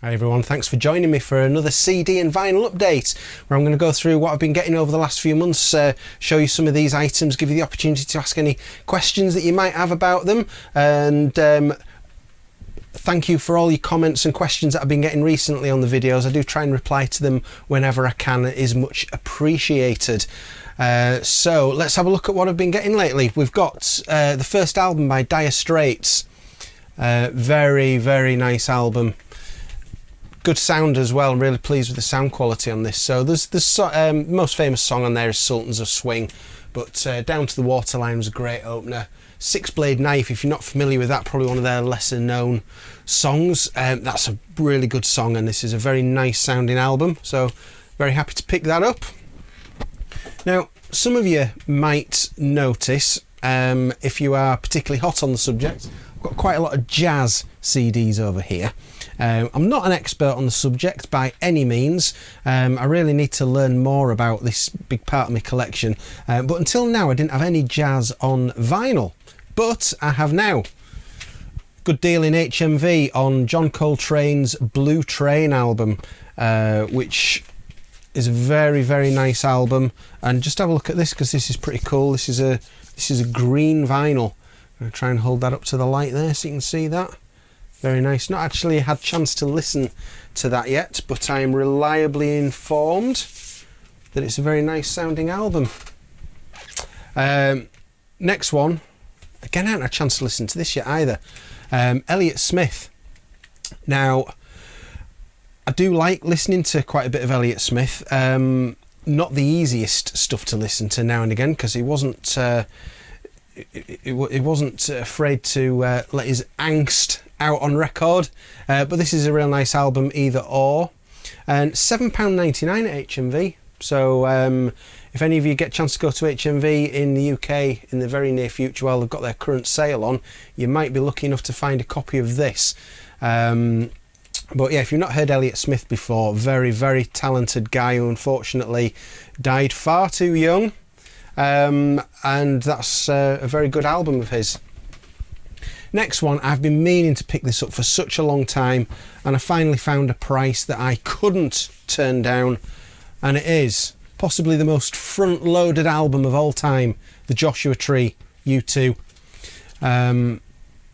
Hi everyone, thanks for joining me for another CD and vinyl update where I'm going to go through what I've been getting over the last few months, show you some of these items, give you the opportunity to ask any questions that you might have about them, and thank you for all your comments and questions that I've been getting recently on the videos. I do try and reply to them whenever I can. It is much appreciated. So let's have a look at what I've been getting lately. We've got the first album by Dire Straits. Very, very nice album. Good sound as well. I'm really pleased with the sound quality on this. So there's most famous song on there is Sultans of Swing, but Down to the Waterline was a great opener. Six Blade Knife, if you're not familiar with that, probably one of their lesser known songs. That's a really good song, and this is a very nice sounding album, so very happy to pick that up. Now, some of you might notice, if you are particularly hot on the subject, I've got quite a lot of jazz CDs over here. I'm not an expert on the subject by any means. I really need to learn more about this big part of my collection, but until now I didn't have any jazz on vinyl, but I have now. Good deal in HMV on John Coltrane's Blue Train album, which is a very, very nice album. And just have a look at this, because this is pretty cool. This is a green vinyl. I'm going to try and hold that up to the light there so you can see that. Very nice. Not actually had a chance to listen to that yet, but I am reliably informed that it's a very nice sounding album. Next one, again I haven't had a chance to listen to this yet either. Elliott Smith. Now, I do like listening to quite a bit of Elliott Smith. Not the easiest stuff to listen to now and again, because he wasn't afraid to let his angst out on record, but this is a real nice album either or. And £7.99 at HMV, so if any of you get a chance to go to HMV in the UK in the very near future while they've got their current sale on, you might be lucky enough to find a copy of this. But yeah, if you've not heard Elliott Smith before, very, very talented guy who unfortunately died far too young, and that's a very good album of his. Next one, I've been meaning to pick this up for such a long time, and I finally found a price that I couldn't turn down, and it is possibly the most front-loaded album of all time, The Joshua Tree, U2.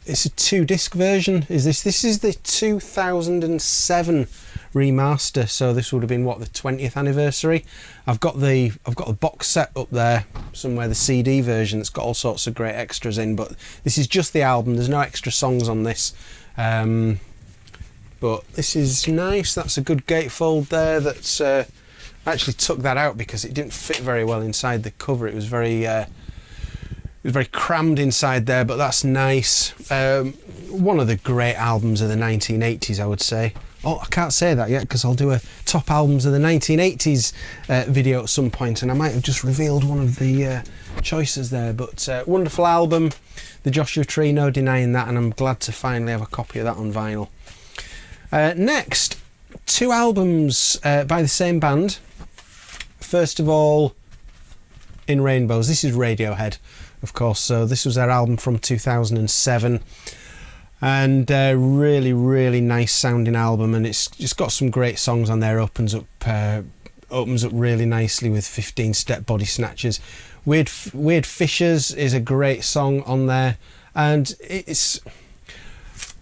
It's a 2-disc version. This is the 2007 remaster, so this would have been what, the 20th anniversary. I've got the box set up there somewhere, the CD version that's got all sorts of great extras in, but this is just the album. There's no extra songs on this, but this is nice. That's a good gatefold there. That's I actually took that out because it didn't fit very well inside the cover. It was very crammed inside there, but that's nice. One of the great albums of the 1980s, I would say. Oh, I can't say that yet because I'll do a top albums of the 1980s video at some point, and I might have just revealed one of the choices there. But wonderful album, The Joshua Tree, no denying that, and I'm glad to finally have a copy of that on vinyl. Next, 2 albums by the same band. First of all, In Rainbows. This is Radiohead, of course, so this was their album from 2007, and really, really nice sounding album, and it's just got some great songs on there. Opens up really nicely with 15-step Body Snatchers. Weird Fishers is a great song on there, and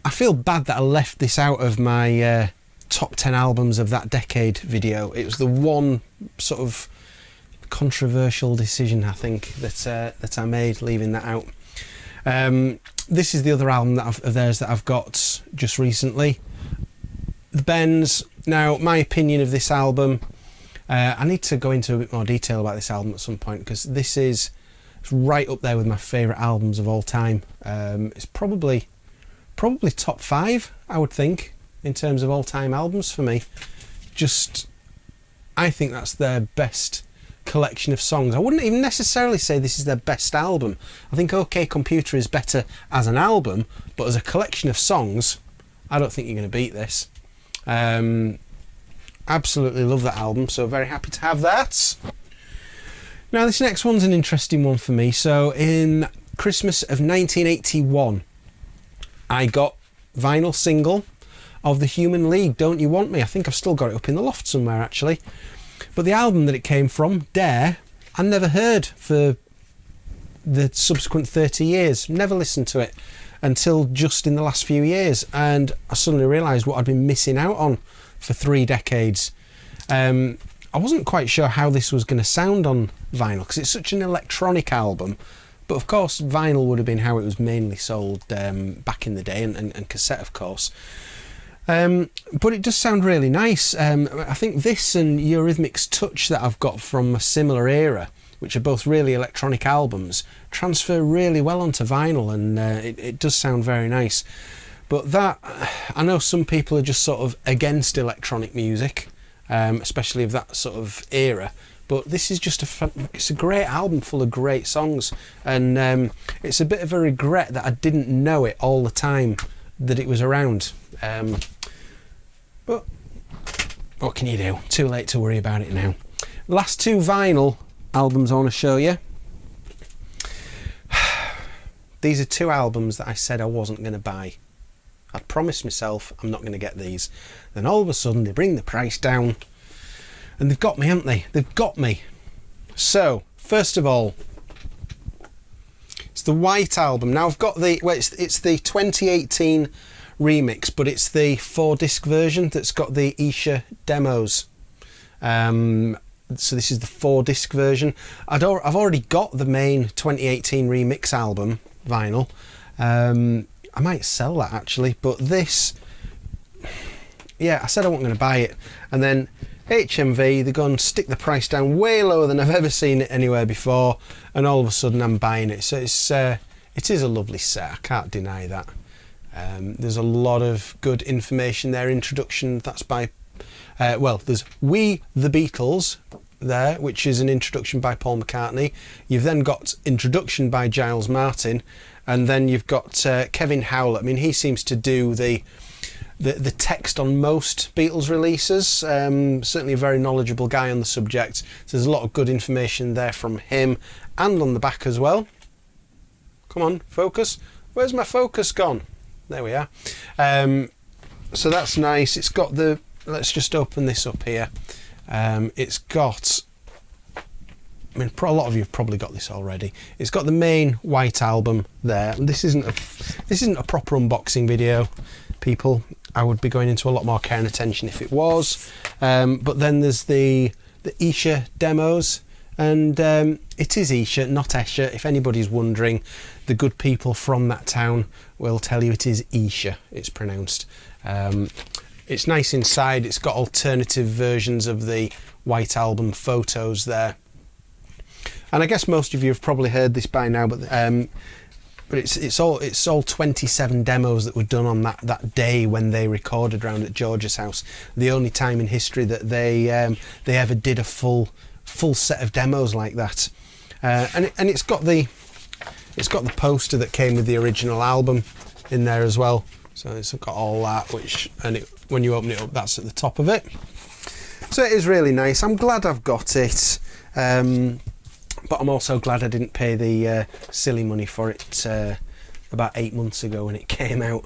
I feel bad that I left this out of my top 10 albums of that decade video. It was the one sort of controversial decision, I think, that I made, leaving that out. This is the other album of theirs that I've got just recently, The Bends. Now, my opinion of this album, I need to go into a bit more detail about this album at some point, because it's right up there with my favourite albums of all time. It's probably top 5, I would think, in terms of all-time albums for me. I think that's their best collection of songs. I wouldn't even necessarily say this is their best album. I think OK Computer is better as an album, but as a collection of songs, I don't think you're going to beat this. Absolutely love that album, so very happy to have that. Now, this next one's an interesting one for me. So in Christmas of 1981, I got vinyl single of the Human League, Don't You Want Me. I think I've still got it up in the loft somewhere, actually. But the album that it came from, Dare, I never heard for the subsequent 30 years. Never listened to it until just in the last few years. And I suddenly realised what I'd been missing out on for 3 decades. I wasn't quite sure how this was going to sound on vinyl, because it's such an electronic album. But of course, vinyl would have been how it was mainly sold back in the day, and cassette, of course. But it does sound really nice. I think this and Eurythmics Touch that I've got from a similar era, which are both really electronic albums, transfer really well onto vinyl, and it does sound very nice. But that, I know some people are just sort of against electronic music, especially of that sort of era. But this is just it's a great album full of great songs, and it's a bit of a regret that I didn't know it all the time that it was around. But what can you do? Too late to worry about it now. The last 2 vinyl albums I want to show you. These are 2 albums that I said I wasn't going to buy. I'd promised myself I'm not going to get these. Then all of a sudden they bring the price down. And they've got me, haven't they? They've got me. So, first of all, it's the White Album. Now I've got the, well, it's the 2018 remix, but it's the 4-disc version that's got the Isha demos. So this is the 4-disc version. I've already got the main 2018 remix album, vinyl. I might sell that actually, but this, yeah, I said I wasn't going to buy it. And then HMV, they're going to stick the price down way lower than I've ever seen it anywhere before, and all of a sudden I'm buying it. So it is a lovely set, I can't deny that. There's a lot of good information there. Introduction, that's by, well, there's We the Beatles there, which is an introduction by Paul McCartney. You've then got introduction by Giles Martin, and then you've got Kevin Howlett. I mean, he seems to do the text on most Beatles releases. Certainly a very knowledgeable guy on the subject. So there's a lot of good information there from him, and on the back as well. Come on, focus. Where's my focus gone? There we are. So that's nice. It's got the, let's just open this up here. It's got, I mean, a lot of you have probably got this already. It's got the main White Album there. This isn't a proper unboxing video, people. I would be going into a lot more care and attention if it was. But then there's the Isha demos, and it is Isha, not Esha. If anybody's wondering, the good people from that town will tell you it is Isha, it's pronounced. It's nice inside. It's got alternative versions of the White Album photos there. And I guess most of you have probably heard this by now, but it's all 27 demos that were done on that day when they recorded round at George's house. The only time in history that they ever did a full set of demos like that. And it's got the poster that came with the original album in there as well. So it's got all that, when you open it up, that's at the top of it. So it is really nice. I'm glad I've got it. But I'm also glad I didn't pay the silly money for it about 8 months ago when it came out.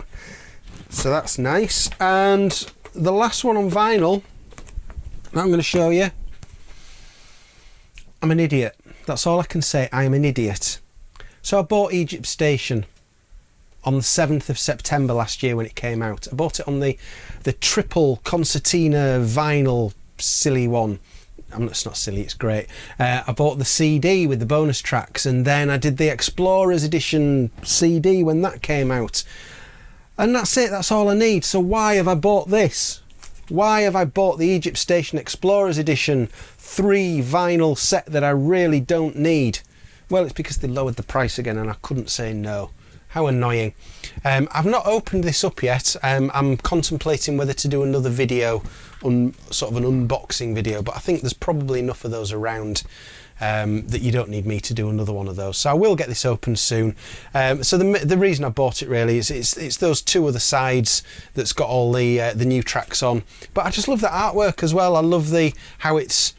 So that's nice. And the last one on vinyl that I'm going to show you, I'm an idiot. That's all I can say. I am an idiot. So I bought Egypt Station on the 7th of September last year when it came out. I bought it on the triple concertina vinyl silly one. It's not silly, it's great. I bought the CD with the bonus tracks, and then I did the Explorers Edition CD when that came out. And that's it, that's all I need. So why have I bought this? Why have I bought the Egypt Station Explorers Edition 3 vinyl set that I really don't need? Well, it's because they lowered the price again and I couldn't say no. How annoying. I've not opened this up yet. I'm contemplating whether to do another video, sort of an unboxing video, but I think there's probably enough of those around that you don't need me to do another one of those. So I will get this open soon. So the reason I bought it really is it's those 2 other sides that's got all the new tracks on. But I just love the artwork as well. I love how it's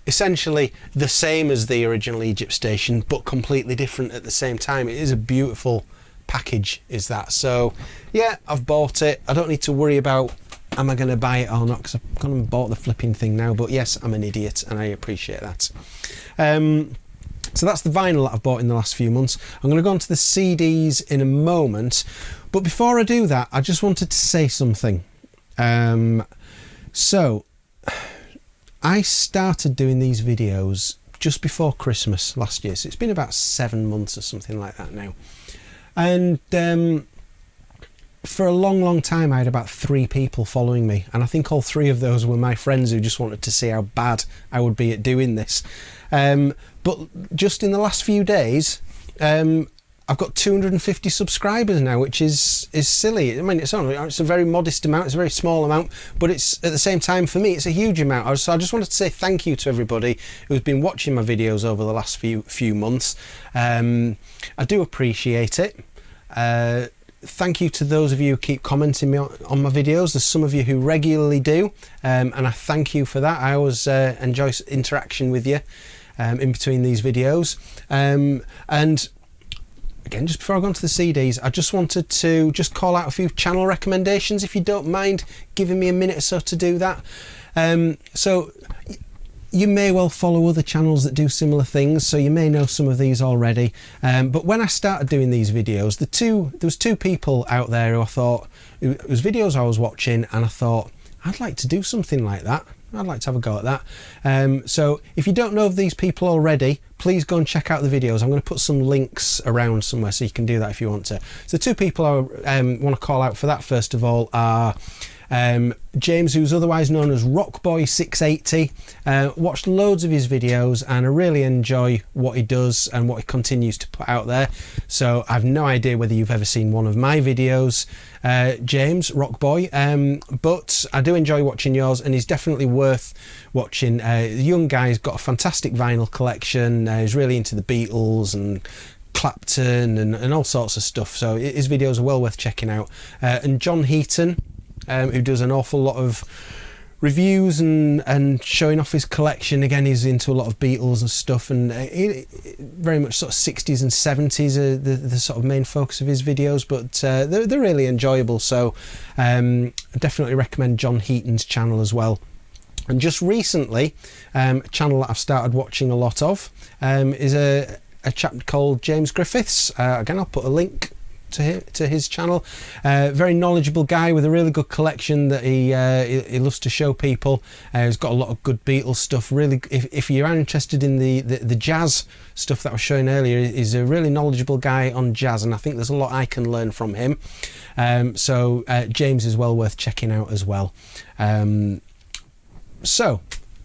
essentially the same as the original Egypt Station, but completely different at the same time. It is a beautiful package, is that. So yeah, I've bought it. I don't need to worry about am I going to buy it or not? Because I've gone and bought the flipping thing now. But yes, I'm an idiot, and I appreciate that. So that's the vinyl that I've bought in the last few months. I'm going to go on to the CDs in a moment. But before I do that, I just wanted to say something. So I started doing these videos just before Christmas last year. So it's been about 7 months or something like that now. And for a long time, I had about 3 people following me. And I think all 3 of those were my friends who just wanted to see how bad I would be at doing this. But just in the last few days, I've got 250 subscribers now, which is silly. I mean, it's a very modest amount, it's a very small amount, but it's at the same time, for me, it's a huge amount. So I just wanted to say thank you to everybody who's been watching my videos over the last few months. I do appreciate it. Thank you to those of you who keep commenting me on my videos. There's some of you who regularly do, and I thank you for that. I always enjoy interaction with you in between these videos. And again, just before I go on to the CDs, I just wanted to just call out a few channel recommendations, if you don't mind giving me a minute or so to do that. So you may well follow other channels that do similar things, so you may know some of these already. But when I started doing these videos, there was 2 people out there who I thought, it was videos I was watching, and I thought, I'd like to do something like that. I'd like to have a go at that. So if you don't know of these people already, please go and check out the videos. I'm going to put some links around somewhere so you can do that if you want to. So the 2 people I want to call out for that, first of all, are James, who's otherwise known as Rockboy680. Watched loads of his videos, and I really enjoy what he does and what he continues to put out there. So I've no idea whether you've ever seen one of my videos, James Rockboy, but I do enjoy watching yours, and he's definitely worth watching. The young guy's got a fantastic vinyl collection. He's really into the Beatles and Clapton and all sorts of stuff, so his videos are well worth checking out. And John Heaton, who does an awful lot of reviews and showing off his collection. Again, he's into a lot of Beatles and stuff, and very much sort of 60s and 70s are the sort of main focus of his videos, but they're really enjoyable. So I definitely recommend John Heaton's channel as well. And just recently, a channel that I've started watching a lot of is a chap called James Griffiths. Again, I'll put a link to his channel. Very knowledgeable guy with a really good collection that he loves to show people. He's got a lot of good Beatles stuff. Really, if you are interested in the jazz stuff that I was showing earlier, he's a really knowledgeable guy on jazz, and I think there's a lot I can learn from him. So James is well worth checking out as well. So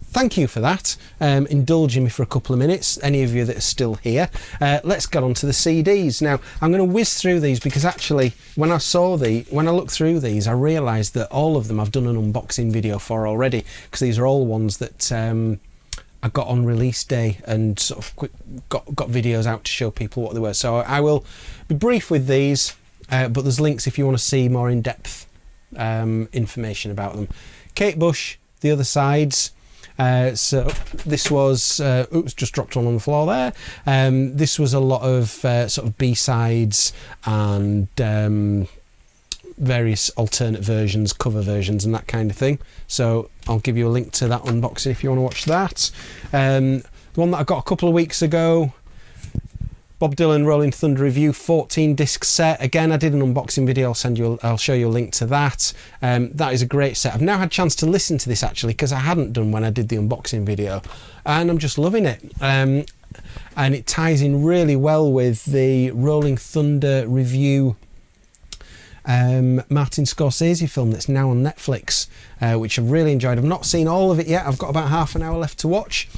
thank you for that, indulging me for a couple of minutes, any of you that are still here. Let's get on to the CDs. Now, I'm going to whiz through these because actually, when I looked through these, I realised that all of them I've done an unboxing video for already, because these are all ones that I got on release day and sort of got videos out to show people what they were. So I will be brief with these, but there's links if you want to see more in-depth information about them. Kate Bush, The Other Sides. So this was oops, just dropped one on the floor there. This was a lot of sort of B-sides and various alternate versions, cover versions and that kind of thing. So I'll give you a link to that unboxing if you want to watch that. The one that I got a couple of weeks ago, Bob Dylan Rolling Thunder Review 14 disc set. Again, I did an unboxing video. I'll show you a link to that. That is a great set. I've now had a chance to listen to this actually, because I hadn't done when I did the unboxing video, and I'm just loving it. And it ties in really well with the Rolling Thunder Review Martin Scorsese film that's now on Netflix, which I've really enjoyed. I've not seen all of it yet. I've got about half an hour left to watch,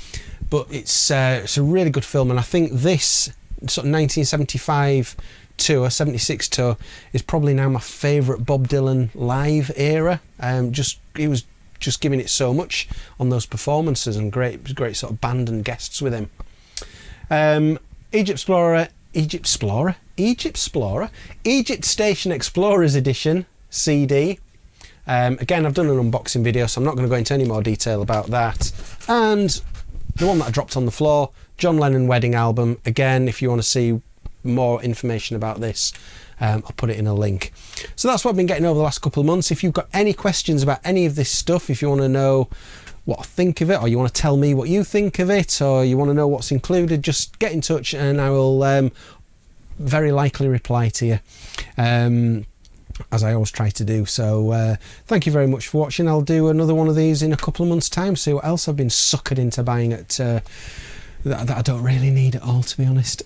but it's a really good film, and I think this sort of 1975 tour, 76 tour, is probably now my favourite Bob Dylan live era. He was just giving it so much on those performances, and great sort of band and guests with him. Egypt Station Explorers Edition CD. Again, I've done an unboxing video, so I'm not going to go into any more detail about that. And the one that I dropped on the floor, John Lennon Wedding Album. Again, if you want to see more information about this, I'll put it in a link. So that's what I've been getting over the last couple of months. If you've got any questions about any of this stuff, if you want to know what I think of it, or you want to tell me what you think of it, or you want to know what's included, just get in touch and I will very likely reply to you, as I always try to do. So thank you very much for watching. I'll do another one of these in a couple of months' time, see what else I've been suckered into buying at that I don't really need at all, to be honest.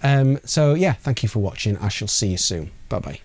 So yeah, thank you for watching. I shall see you soon. Bye bye.